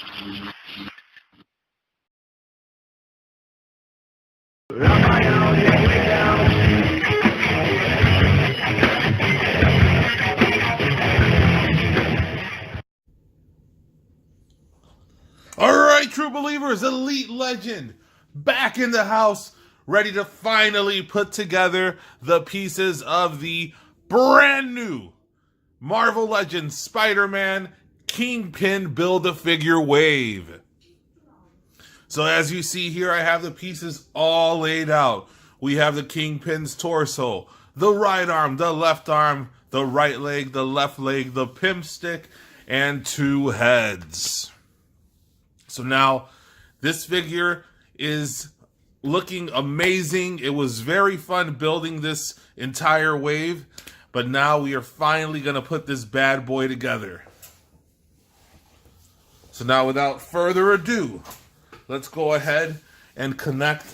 All right, true believers, Elite Legend back in the house, ready to finally put together the pieces of the brand new Marvel Legends Spider-Man Kingpin Build-A-Figure wave. So as you see here, I have the pieces all laid out. We have the Kingpin's torso, the right arm, the left arm, the right leg, the left leg, the pimp stick, and 2 heads. So now this figure is looking amazing. It was very fun building this entire wave, but now we are finally going to put this bad boy together. So now without further ado, let's go ahead and connect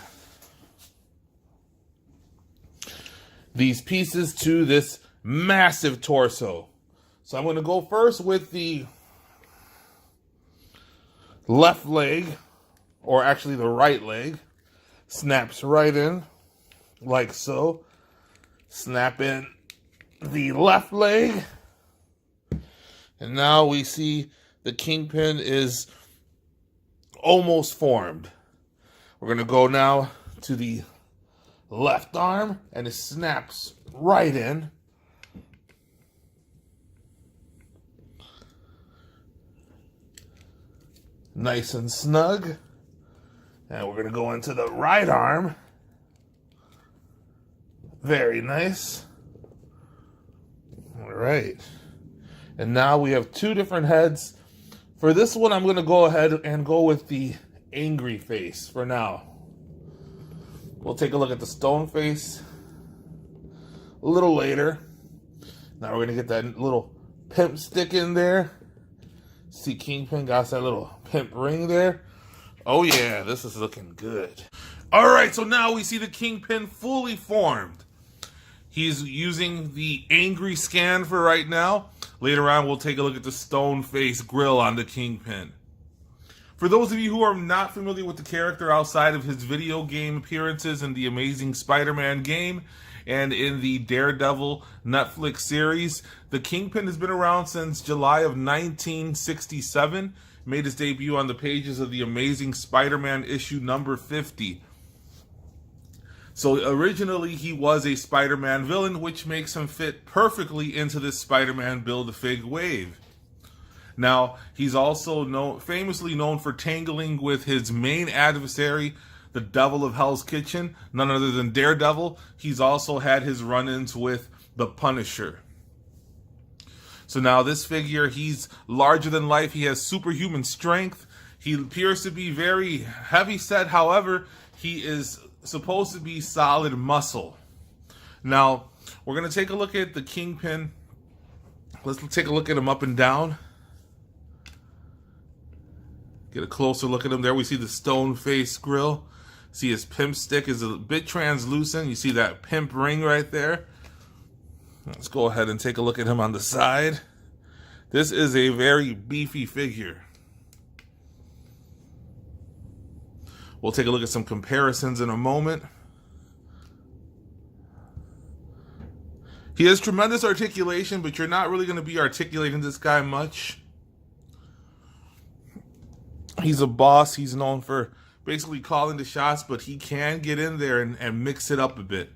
these pieces to this massive torso. So I'm going to go first with the left leg, or actually the right leg. Snaps right in, like so. Snap in the left leg. And now we see the Kingpin is almost formed. We're going to go now to the left arm, and it snaps right in. Nice and snug. And we're going to go into the right arm. Very nice. All right. And now we have 2 different heads. For this one, I'm going to go ahead and go with the angry face for now. We'll take a look at the stone face a little later. Now we're going to get that little pimp stick in there. See, Kingpin got that little pimp ring there. Oh yeah, this is looking good. All right, so now we see the Kingpin fully formed. He's using the angry scan for right now. Later on, we'll take a look at the stone face grill on the Kingpin. For those of you who are not familiar with the character outside of his video game appearances in the Amazing Spider-Man game and in the Daredevil Netflix series, the Kingpin has been around since July of 1967. Made his debut on the pages of the Amazing Spider-Man issue number 50. So originally he was a Spider-Man villain, which makes him fit perfectly into this Spider-Man Build-A-Fig wave. Now, he's also famously known for tangling with his main adversary, the Devil of Hell's Kitchen, none other than Daredevil. He's also had his run-ins with the Punisher. So now this figure, he's larger than life. He has superhuman strength. He appears to be very heavy set. However, he is supposed to be solid muscle. Now, we're going to take a look at the Kingpin. Let's take a look at him up and down. Get a closer look at him. There we see the stone face grill. See his pimp stick is a bit translucent. You see that pimp ring right there. Let's go ahead and take a look at him on the side. This is a very beefy figure. We'll take a look at some comparisons in a moment. He has tremendous articulation, but you're not really going to be articulating this guy much. He's a boss. He's known for basically calling the shots, but he can get in there and mix it up a bit.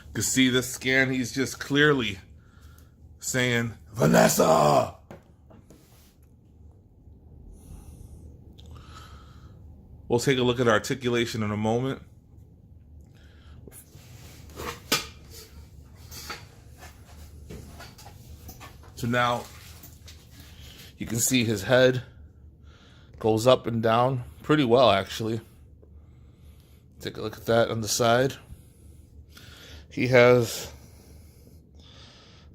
You can see this scan, he's just clearly saying, Vanessa! We'll take a look at articulation in a moment. So now you can see his head goes up and down pretty well, actually. Take a look at that on the side. He has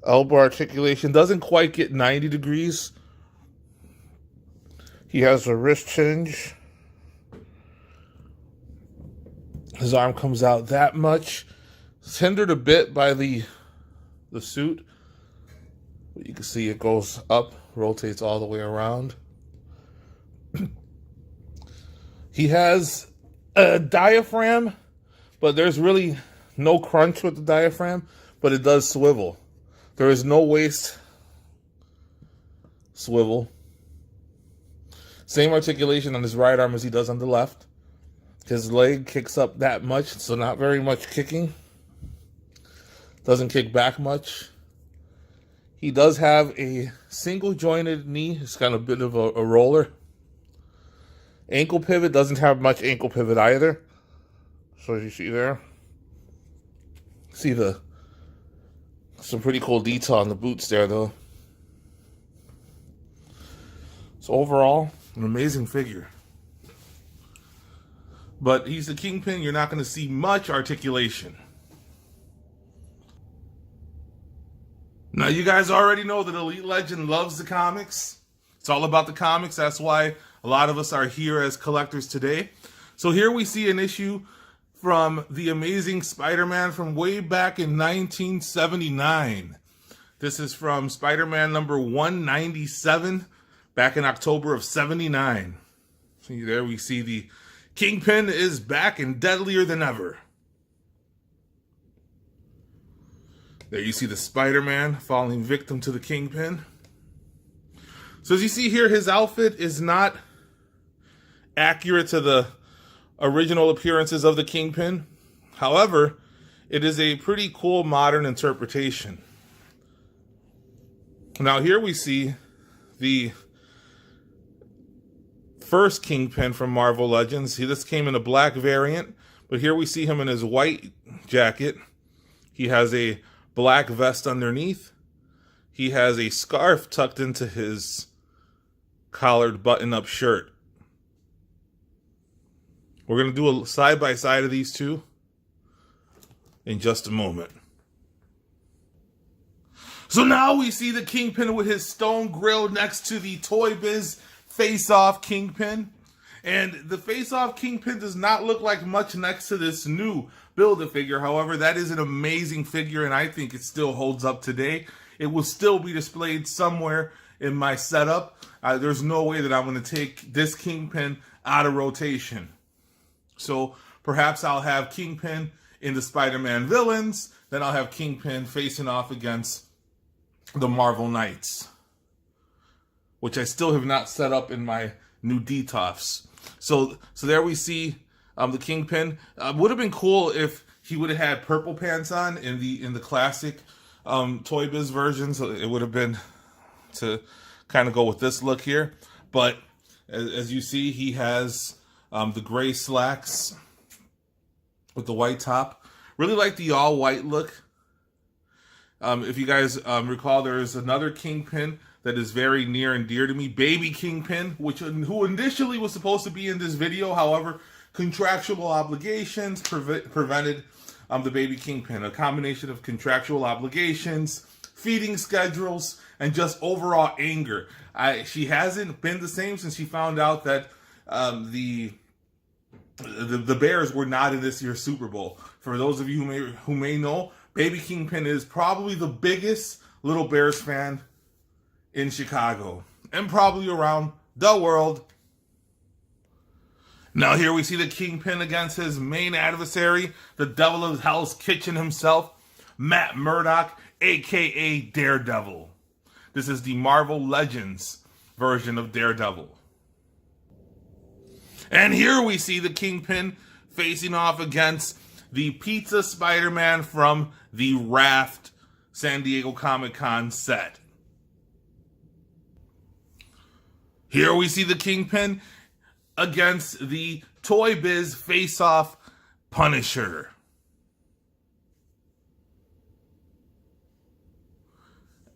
elbow articulation. Doesn't quite get 90 degrees. He has a wrist hinge. His arm comes out that much. It's hindered a bit by the suit. But you can see it goes up, rotates all the way around. He has a diaphragm, but there's really no crunch with the diaphragm, but it does swivel. There is no waist swivel. Same articulation on his right arm as he does on the left. His leg kicks up that much, so not very much kicking. Doesn't kick back much. He does have a single jointed knee. It's kind of a bit of a roller. Ankle pivot, doesn't have much ankle pivot either. So as you see there, see some pretty cool detail on the boots there though. So overall, an amazing figure. But he's the Kingpin, you're not going to see much articulation. Now you guys already know that Elite Legend loves the comics. It's all about the comics, that's why a lot of us are here as collectors today. So here we see an issue from the Amazing Spider-Man from way back in 1979. This is from Spider-Man number 197, back in October of 79. See there we see the Kingpin is back and deadlier than ever. There you see the Spider-Man falling victim to the Kingpin. So as you see here, his outfit is not accurate to the original appearances of the Kingpin. However, it is a pretty cool modern interpretation. Now here we see the first Kingpin from Marvel Legends. See, this came in a black variant, but here we see him in his white jacket. He has a black vest underneath. He has a scarf tucked into his collared button-up shirt. We're going to do a side-by-side of these two in just a moment. So now we see the Kingpin with his stone grill next to the Toy Biz Face-Off Kingpin. And the Face-Off Kingpin does not look like much next to this new Build-A-Figure. However, that is an amazing figure, and I think it still holds up today. It will still be displayed somewhere in my setup. There's no way that I'm going to take this Kingpin out of rotation. So perhaps I'll have Kingpin in the Spider-Man villains, then I'll have Kingpin facing off against the Marvel Knights, which I still have not set up in my new DTOFs. So there we see the Kingpin. Would have been cool if he would have had purple pants on in the classic Toy Biz version. So it would have been to kind of go with this look here. But as you see, he has the gray slacks with the white top. Really like the all white look. If you guys recall, there is another Kingpin that is very near and dear to me, Baby Kingpin, who initially was supposed to be in this video. However, contractual obligations prevented the Baby Kingpin. A combination of contractual obligations, feeding schedules, and just overall anger. She hasn't been the same since she found out that the Bears were not in this year's Super Bowl. For those of you who may know, Baby Kingpin is probably the biggest Little Bears fan in Chicago and probably around the world. Now here we see the Kingpin against his main adversary, the devil of Hell's Kitchen himself, Matt Murdock, aka Daredevil. This is the Marvel Legends version of Daredevil. And here we see the Kingpin facing off against the Pizza Spider-Man from the Raft San Diego Comic-Con set. Here we see the Kingpin against the Toy Biz Face-Off Punisher.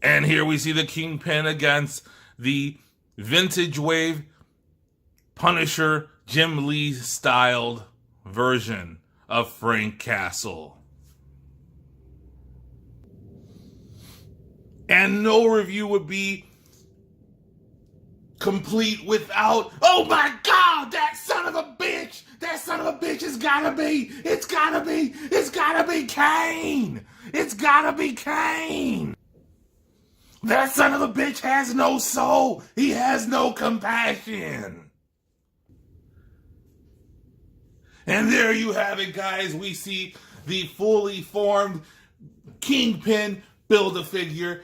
And here we see the Kingpin against the Vintage Wave Punisher Jim Lee styled version of Frank Castle. And no review would be complete without, oh my God, that son of a bitch, it's gotta be Kane. That son of a bitch has no soul. He has no compassion. And there you have it, guys. We see the fully formed Kingpin Build-A-Figure.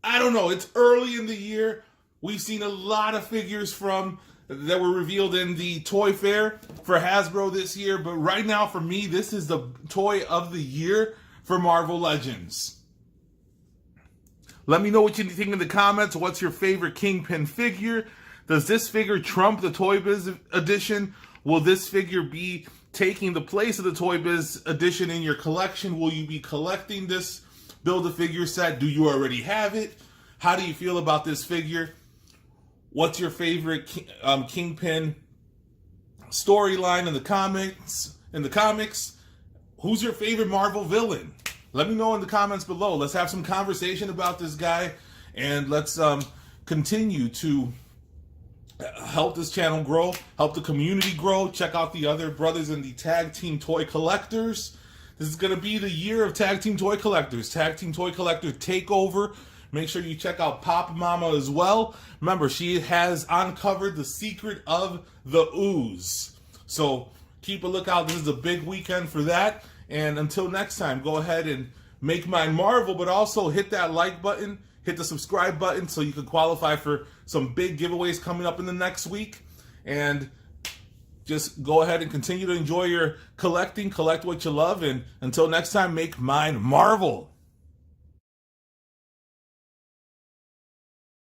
I don't know. It's early in the year. We've seen a lot of figures that were revealed in the toy fair for Hasbro this year. But right now, for me, this is the toy of the year for Marvel Legends. Let me know what you think in the comments. What's your favorite Kingpin figure? Does this figure trump the Toy Biz edition? Will this figure be taking the place of the Toy Biz edition in your collection? Will you be collecting this Build-A-Figure set? Do you already have it? How do you feel about this figure? What's your favorite Kingpin storyline in the comics? Who's your favorite Marvel villain? Let me know in the comments below. Let's have some conversation about this guy, and let's continue to help this channel grow, help the community grow. Check out the other brothers in the Tag Team Toy Collectors. This is going to be the year of Tag Team Toy Collectors. Tag Team Toy Collector Takeover. Make sure you check out Pop Mama as well. Remember, she has uncovered the secret of the ooze. So keep a lookout. This is a big weekend for that. And until next time, go ahead and make mine Marvel, but also hit that like button, hit the subscribe button so you can qualify for some big giveaways coming up in the next week. And just go ahead and continue to enjoy your collecting, collect what you love, and until next time, make mine Marvel.